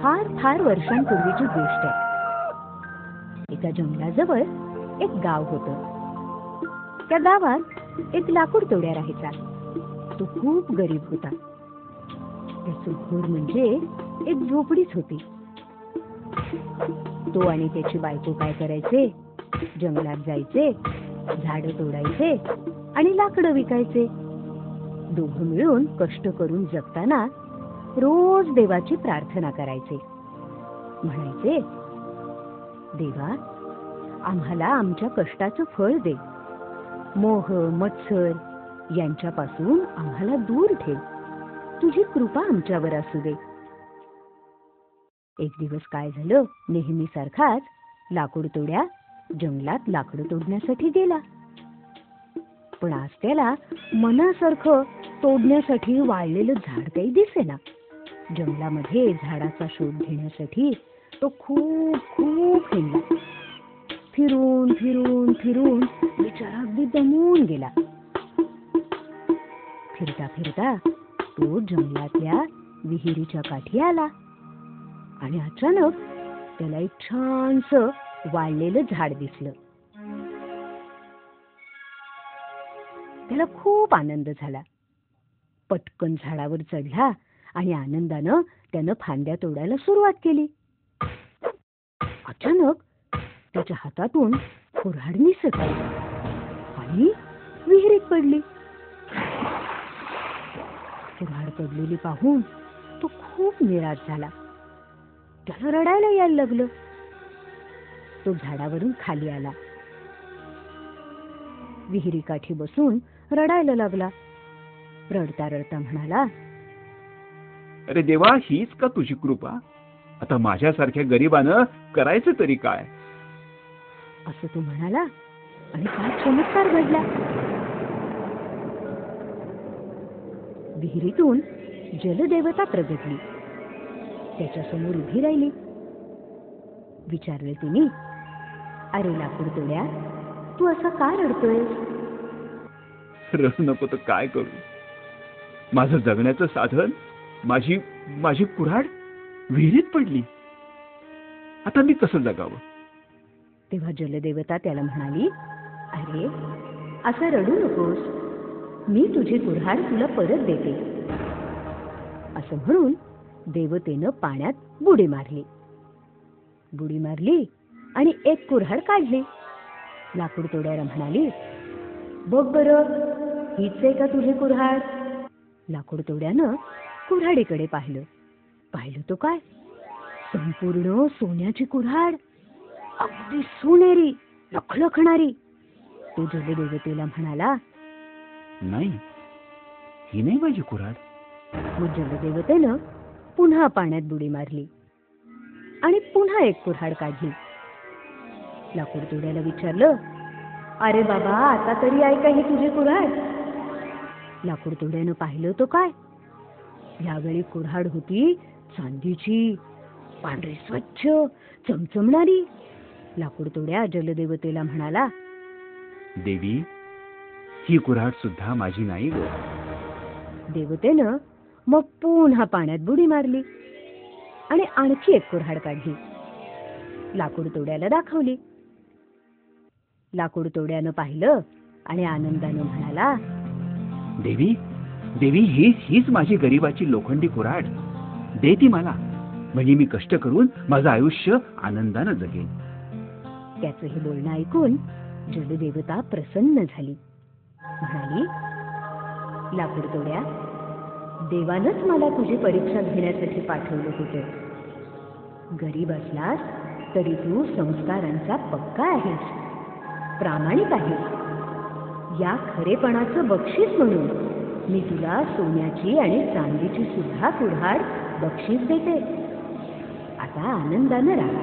फार फार वर्षांपूर्वीची गोष्ट आहे. एका जंगलाजवळ एक गाव होतं. त्या गावात एक लाकूड तोड्या राहायचा. तो खूप गरीब होता. त्याचं घर म्हणजे एक झोपडीच होती. तो आणि त्याची बायको काय करायचे, जंगलात जायचे, झाडं तोडायचे आणि लाकडं विकायचे. दोघं मिळून कष्ट करून जगताना रोज देवाची प्रार्थना करायचे. म्हणायचे, देवा, आम्हाला आमच्या कष्टाचं फळ दे. मोह मत्सर यांच्यापासून आम्हाला दूर ठेव. तुझी कृपा आमच्यावर असू दे. एक दिवस काय झालं, नेहमीसारखाच लाकूड तोड्या जंगलात लाकडं तोडण्यासाठी गेला. पण आज त्याला मनासारखं तोडण्यासाठी वाळलेलं झाड काही दिसेना. जंगलामध्ये झाडाचा शोध घेण्यासाठी तो खूप खूप हिंडला. फिरून फिरून फिरून बिचारा अगदी दमून गेला. फिरता फिरता तो जंगलातल्या विहिरीच्या काठी आला आणि अचानक त्याला एक छानसं वाळलेलं झाड दिसलं. त्याला खूप आनंद झाला. पटकन झाडावर चढला आणि आनंदानं त्यानं फांद्या तोडायला सुरुवात केली. अचानक त्याच्या हातातून कुऱ्हाड निसटली आणि विहिरीत पडली. कुऱ्हाड पडलेली पाहून तो खूप निराश झाला. त्याला रडायला यायला लागलं. तो झाडावरून खाली आला. विहिरीकाठी बसून रडायला लागला. रडता रडता म्हणाला, अरे देवा, हीच का तुझी कृपा? आता माझ्यासारख्या गरीबानं करायचं तरी काय? असं तो म्हणाला आणि काय चमत्कार घडला. विहिरीतून जलदेवता प्रगटली. त्याच्या समोर उभी राहिली. विचारले तिने, अरे लाकूड तोड्या, तू असा का रडतोयस? रडू नको तर काय करू? माझं जगण्याचं साधन, माझी कुऱ्हाड विहिरीत पडली. आता मी कसं जगावं? तेव्हा जलदेवता त्याला म्हणाली, अरे असं रडू नकोस, मी तुझी कुऱ्हाड तुला परत देते. असं म्हणून देवतेनं पाण्यात बुडी मारली. बुडी मारली आणि एक कुऱ्हाड काढली. लाकूड तोड्याला म्हणाली, बघ बरं, हीच आहे का तुझी कुऱ्हाड? लाकूड तोड्यानं कुऱ्हाडीकडे पाहिलं. तो काय, संपूर्ण सोन्याची कुऱ्हाड, अगदी सोनेरी, लखलखणारी. तो जलदेवतेला म्हणाला, नाही, ही नाही माझी कुऱ्हाड. मग जलदेवतेनं पुन्हा पाण्यात बुडी मारली आणि पुन्हा एक कुऱ्हाड काढली. लाकूड तोड्याला विचारलं, अरे बाबा, आता तरी आहे का ही तुझी कुऱ्हाड? लाकूड तोड्यानं पाहिलं तो काय, यावेळी कुऱ्हाड होती चांदीची, पांढरी स्वच्छ चमचमणारी. लाकूड तोड्या जलदेवतेला म्हणाला, देवी, ही कुऱ्हाड सुद्धा माझी नाही ग. देवतेनं मग पुन्हा पाण्यात बुडी मारली आणि आणखी एक कुऱ्हाड काढली. लाकूड तोड्याला दाखवली. लाकूड तोड्यानं पाहिलं आणि आनंदानं म्हणाला, देवी, हीच माझी गरीबाची लोखंडी कुऱ्हाड. दे ती मला, म्हणजे मी कष्ट करून माझं आयुष्य आनंदानं जगेन. त्याचं हे बोलणं ऐकून जलदेवता प्रसन्न झाली. म्हणाली, लाकूड तोड्या, देवानंच मला तुझी परीक्षा घेण्यासाठी पाठवलं होतं. गरीब असलास तरी तू संस्कारांचा पक्का आहेस, प्रामाणिक आहेस. या खरेपणाचं बक्षीस म्हणून मी तुला सोन्याची आणि चांदीची सुद्धा कुऱ्हाड बक्षीस देते. आता आनंदानं राहा.